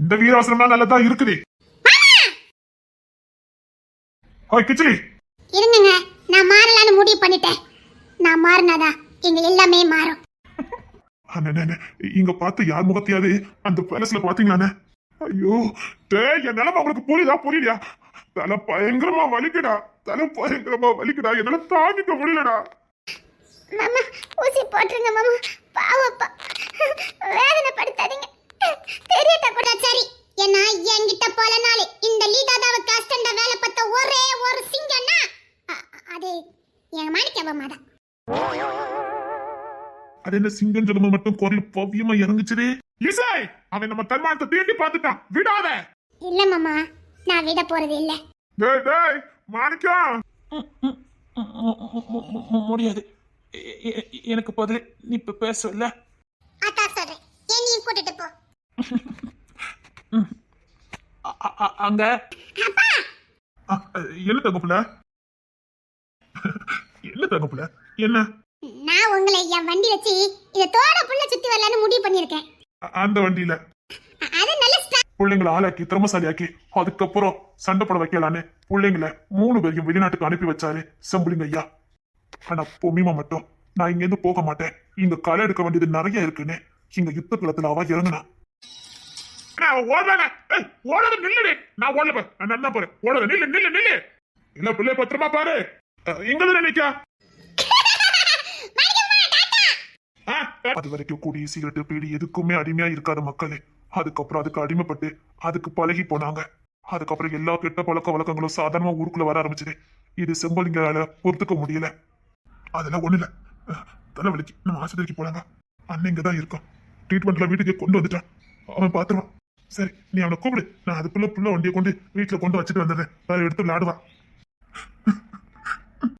இந்த வீராசனம் நல்லதா இருக்குது. ஓய் கிச்சிலி இருங்க, நான் மாறலான்னு முடிவு பண்ணிட்டேன். நான் மாறினாதான் எங்க எல்லாமே மாறும். இங்க பார்த்து யார் முகத்தையாவது அந்த பேலஸ்ல பாத்தீங்களானே? ஐயோ என் நிலைமை உங்களுக்கு புரியலையா? தலை பயங்கரமா வலிக்குடா, என்னால தாங்கிக்க முடியலடா. மாமா ஊசி போட்டுருங்க மாமா, பாவப்பா, வேதனை படுத்தாதீங்க. தெரியட்ட கூட சரி. ஏன்னா என்கிட்ட போலனாலே இந்த லீதாதாவை கஷ்டண்ட வேலை பார்த்த ஒரே ஒரு சிங்கம்னா அது என் மாணிக்கவமா தான். அது என்ன சிங்கம் ஜலம மட்டும் குரல் பவ்யமா இறங்குச்சுதே. இசை அவன் நம்ம தன்மானத்தை தீண்டி பார்த்துட்டான், விடாத. இல்ல மாமா, நான் விட போறது இல்ல. டேய் மாணிக்கம், முடியாது. எனக்கு பதில் நீ பேசல. அத்தா சொல்றேன், என்னையும் கூட்டிட்டு போ. அங்க என்ன தகப்புல? என்ன? நான் உங்களை என் வண்டி வச்சு இத தோட புள்ள சுத்தி வரலான்னு முடிவு பண்ணிருக்கேன். அந்த வண்டியில அது நல்ல பிள்ளைங்களை ஆளாக்கி திறமசாலியாக்கி அதுக்கப்புறம் சண்டை போட வைக்கலான்னு பிள்ளைங்களை 3 பேரையும் வெளிநாட்டுக்கு அனுப்பி வச்சாரு செம்புலிங்க ஐயா. ஆனா பொம்மிமா மட்டும் நான் இங்க இருந்து போக மாட்டேன், இங்க களை எடுக்க வேண்டியது நிறைய இருக்குன்னு இங்க யுத்த களத்துல அவ இறங்கினா. பத்திரமா பாரு, எங்க நினைக்கா அது வரைக்கும் கூடிய சிகரெட்டு பீடி எதுக்குமே அடிமையா இருக்காத மக்களே அதுக்கப்புறம் அதுக்கு அடிமைப்பட்டு அதுக்கு பழகி போனாங்க. அதுக்கப்புறம் எல்லா கெட்ட பழக்க வழக்கங்களும் சாதாரணமா ஊருக்குள்ள வர ஆரம்பிச்சது. இது செம்பலிங்கால பொறுத்துக்க முடியல. அதெல்லாம் ஒண்ணு இல்ல, தலைவலிக்கு நம்ம ஆஸ்பத்திரிக்கு போனாங்க. அண்ணன் இங்கதான் இருக்கான், ட்ரீட்மெண்ட்ல வீட்டுக்கு கொண்டு வந்துட்டான், அவன் பாத்துருவான். சரி நீ அவனை கூப்பிடு, நான் அதுக்குள்ள புள்ள வண்டியை கொண்டு வீட்டுல கொண்டு வச்சுட்டு வந்துடுறேன், வேற எடுத்து விளையாடுவான்.